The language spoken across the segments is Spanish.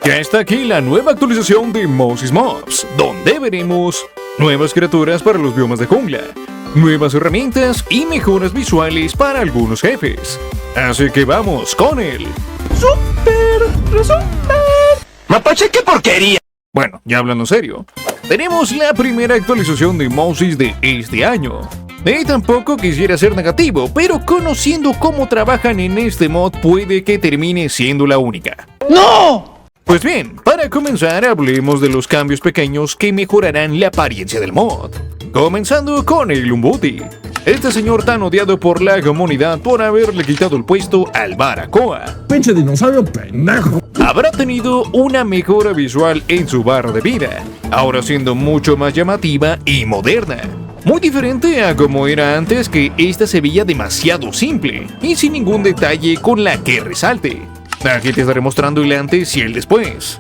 Ya está aquí la nueva actualización de Moses Mobs, donde veremos nuevas criaturas para los biomas de jungla, nuevas herramientas y mejoras visuales para algunos jefes. Así que vamos con el ¡Super! ¡Mapache, qué porquería! Bueno, ya hablando serio, tenemos la primera actualización de Moses de este año. Y tampoco quisiera ser negativo, pero conociendo cómo trabajan en este mod puede que termine siendo la única. ¡No! Pues bien, para comenzar hablemos de los cambios pequeños que mejorarán la apariencia del mod. Comenzando con el Umbuti. Este señor tan odiado por la comunidad por haberle quitado el puesto al Baracoa. ¡Pinche dinosaurio pendejo! Habrá tenido una mejora visual en su barra de vida, ahora siendo mucho más llamativa y moderna. Muy diferente a como era antes, que esta se veía demasiado simple y sin ningún detalle con la que resalte. Aquí te estaré mostrando el antes y el después.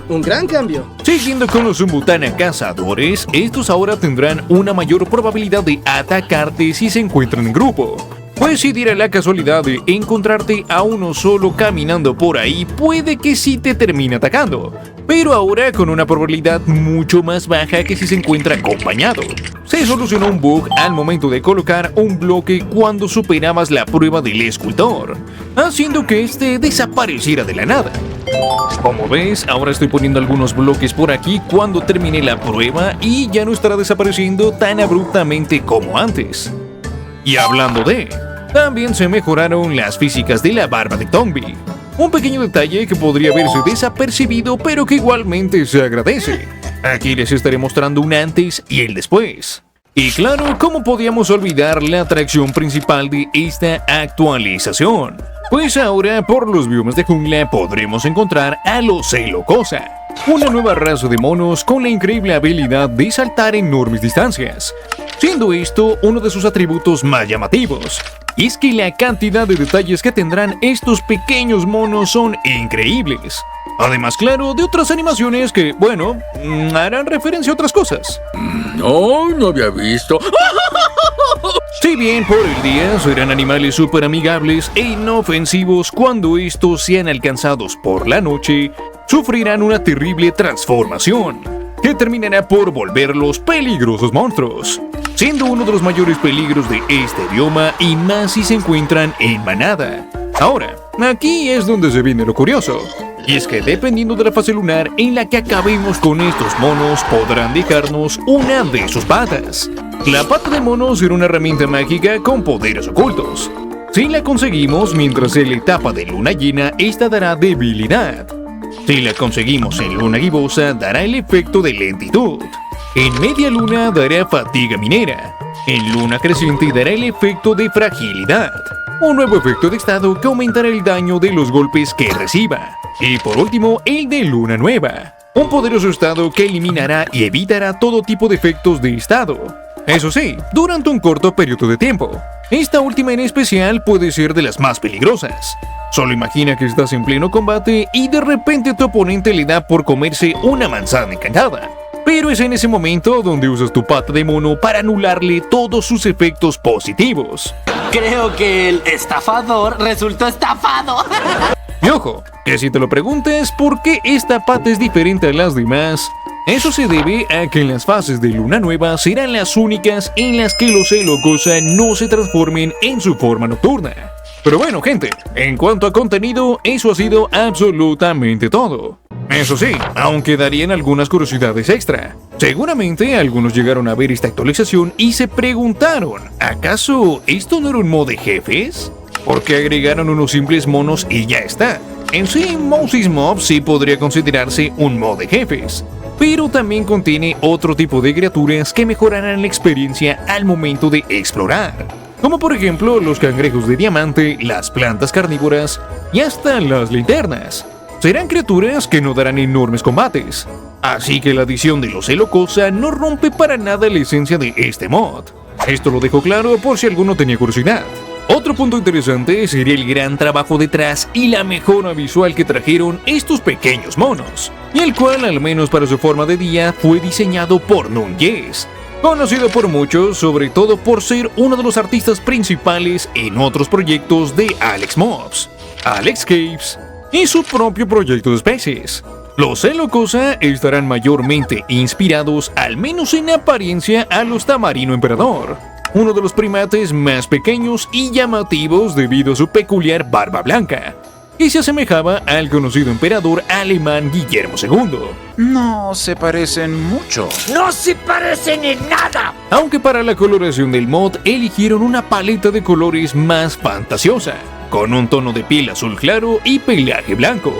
Un gran cambio. Siguiendo con los Umbutana cazadores, estos ahora tendrán una mayor probabilidad de atacarte si se encuentran en grupo. Pues si diera la casualidad de encontrarte a uno solo caminando por ahí, puede que sí te termine atacando, pero ahora con una probabilidad mucho más baja que si se encuentra acompañado. Se solucionó un bug al momento de colocar un bloque cuando superabas la prueba del escultor, haciendo que este desapareciera de la nada. Como ves, ahora estoy poniendo algunos bloques por aquí cuando termine la prueba y ya no estará desapareciendo tan abruptamente como antes. Y hablando de... también se mejoraron las físicas de la barba de Tombi. Un pequeño detalle que podría verse desapercibido, pero que igualmente se agradece. Aquí les estaré mostrando un antes y el después. Y claro, ¿cómo podíamos olvidar la atracción principal de esta actualización? Pues ahora por los biomas de jungla podremos encontrar a los Celocosa, una nueva raza de monos con la increíble habilidad de saltar enormes distancias, siendo esto uno de sus atributos más llamativos. Y es que la cantidad de detalles que tendrán estos pequeños monos son increíbles. Además, claro, de otras animaciones que, bueno, harán referencia a otras cosas. No había visto. Si bien por el día serán animales súper amigables e inofensivos, cuando estos sean alcanzados por la noche, sufrirán una terrible transformación, que terminará por volverlos peligrosos monstruos, siendo uno de los mayores peligros de este bioma y más si se encuentran en manada. Ahora, aquí es donde se viene lo curioso, y es que dependiendo de la fase lunar en la que acabemos con estos monos, podrán dejarnos una de sus patas. La pata de mono será una herramienta mágica con poderes ocultos. Si la conseguimos mientras en la etapa de luna llena, esta dará debilidad. Si la conseguimos en luna gibosa, dará el efecto de lentitud. En media luna dará fatiga minera. En luna creciente dará el efecto de fragilidad. Un nuevo efecto de estado que aumentará el daño de los golpes que reciba. Y por último, el de luna nueva. Un poderoso estado que eliminará y evitará todo tipo de efectos de estado. Eso sí, durante un corto periodo de tiempo. Esta última en especial puede ser de las más peligrosas. Solo imagina que estás en pleno combate y de repente tu oponente le da por comerse una manzana encantada. Pero es en ese momento donde usas tu pata de mono para anularle todos sus efectos positivos. Creo que el estafador resultó estafado. Y ojo, que si te lo preguntas por qué esta pata es diferente a las demás, eso se debe a que en las fases de luna nueva serán las únicas en las que los Celocosa no se transformen en su forma nocturna. Pero bueno, gente, en cuanto a contenido, eso ha sido absolutamente todo. Eso sí, aún quedarían algunas curiosidades extra. Seguramente algunos llegaron a ver esta actualización y se preguntaron, ¿acaso esto no era un mod de jefes? ¿Por qué agregaron unos simples monos y ya está? En sí, Moses Mobs sí podría considerarse un mod de jefes, pero también contiene otro tipo de criaturas que mejorarán la experiencia al momento de explorar, como por ejemplo los cangrejos de diamante, las plantas carnívoras y hasta las linternas. Serán criaturas que no darán enormes combates, así que la adición de los Celocosa no rompe para nada la esencia de este mod. Esto lo dejo claro por si alguno tenía curiosidad. Otro punto interesante sería el gran trabajo detrás y la mejora visual que trajeron estos pequeños monos, y el cual, al menos para su forma de día, fue diseñado por Nunez, conocido por muchos, sobre todo por ser uno de los artistas principales en otros proyectos de Alex Mobs, Alex Caves, y su propio proyecto de especies. Los Elocosa estarán mayormente inspirados, al menos en apariencia, a los Tamarino Emperador, uno de los primates más pequeños y llamativos debido a su peculiar barba blanca, que se asemejaba al conocido emperador alemán Guillermo II. No se parecen mucho. ¡No se parecen en nada! Aunque para la coloración del mod eligieron una paleta de colores más fantasiosa, con un tono de piel azul claro y pelaje blanco,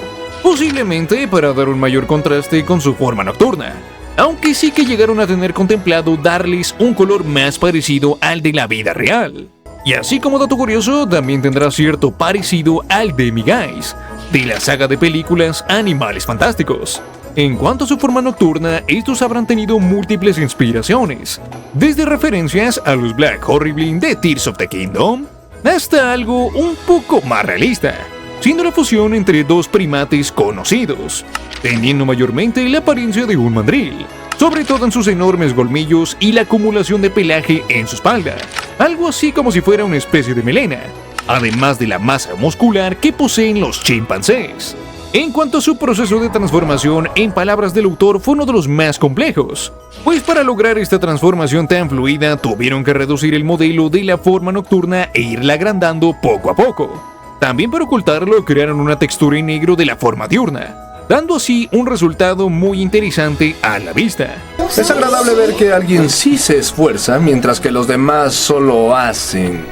posiblemente para dar un mayor contraste con su forma nocturna, aunque sí que llegaron a tener contemplado darles un color más parecido al de la vida real. Y así como dato curioso, también tendrá cierto parecido al de Demiguise, de la saga de películas Animales Fantásticos. En cuanto a su forma nocturna, estos habrán tenido múltiples inspiraciones, desde referencias a los Black Horrible de Tears of the Kingdom, hasta algo un poco más realista, siendo la fusión entre dos primates conocidos, teniendo mayormente la apariencia de un mandril, sobre todo en sus enormes colmillos y la acumulación de pelaje en su espalda, algo así como si fuera una especie de melena, además de la masa muscular que poseen los chimpancés. En cuanto a su proceso de transformación, en palabras del autor, fue uno de los más complejos, pues para lograr esta transformación tan fluida tuvieron que reducir el modelo de la forma nocturna e irla agrandando poco a poco. También para ocultarlo crearon una textura en negro de la forma diurna, dando así un resultado muy interesante a la vista. Es agradable ver que alguien sí se esfuerza mientras que los demás solo hacen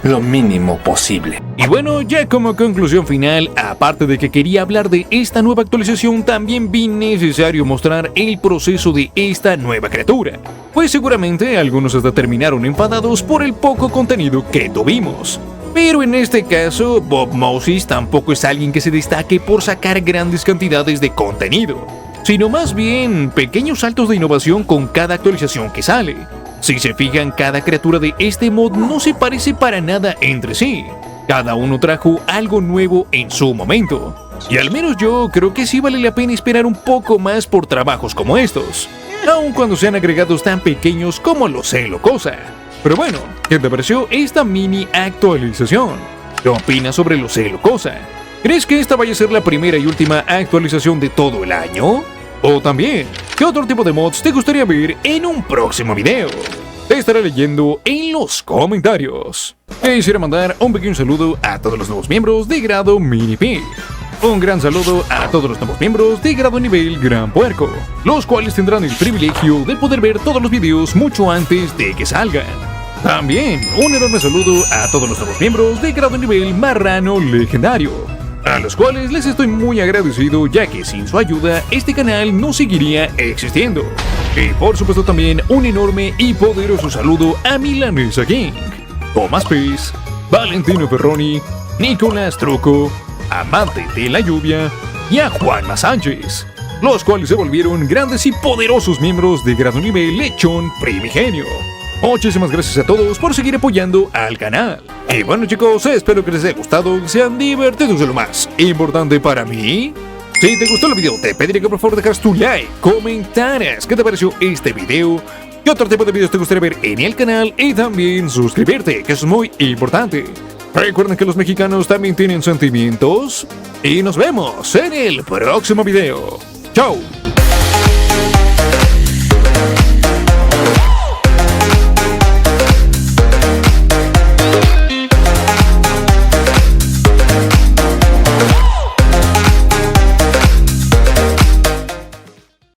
lo mínimo posible. Y bueno, ya como conclusión final, aparte de que quería hablar de esta nueva actualización, también vi necesario mostrar el proceso de esta nueva criatura, pues seguramente algunos hasta terminaron enfadados por el poco contenido que tuvimos. Pero en este caso, Bob Moses tampoco es alguien que se destaque por sacar grandes cantidades de contenido, sino más bien pequeños saltos de innovación con cada actualización que sale. Si se fijan, cada criatura de este mod no se parece para nada entre sí. Cada uno trajo algo nuevo en su momento. Y al menos yo creo que sí vale la pena esperar un poco más por trabajos como estos, aun cuando sean agregados tan pequeños como los Elocosa. Pero bueno, ¿qué te pareció esta mini actualización? ¿Qué opinas sobre los Elocosa? ¿Crees que esta vaya a ser la primera y última actualización de todo el año? O también, ¿qué otro tipo de mods te gustaría ver en un próximo video? Te estaré leyendo en los comentarios. Quisiera mandar un pequeño saludo a todos los nuevos miembros de grado Mini-Pig. Un gran saludo a todos los nuevos miembros de grado nivel Gran Puerco, los cuales tendrán el privilegio de poder ver todos los videos mucho antes de que salgan. También un enorme saludo a todos los nuevos miembros de grado nivel Marrano Legendario, a los cuales les estoy muy agradecido, ya que sin su ayuda este canal no seguiría existiendo. Y por supuesto también un enorme y poderoso saludo a Milanesa King, Tomás Pez, Valentino Ferroni, Nicolás Truco, Amante de la Lluvia y a Juanma Sánchez, los cuales se volvieron grandes y poderosos miembros de grado nivel Lechón Primigenio. Muchísimas gracias a todos por seguir apoyando al canal. Y bueno chicos, espero que les haya gustado, que sean divertidos de lo más importante para mí. Si te gustó el video, te pediría que por favor dejaras tu like, comentaras qué te pareció este video, qué otro tipo de videos te gustaría ver en el canal y también suscribirte, que eso es muy importante. Recuerden que los mexicanos también tienen sentimientos y nos vemos en el próximo video. ¡Chao!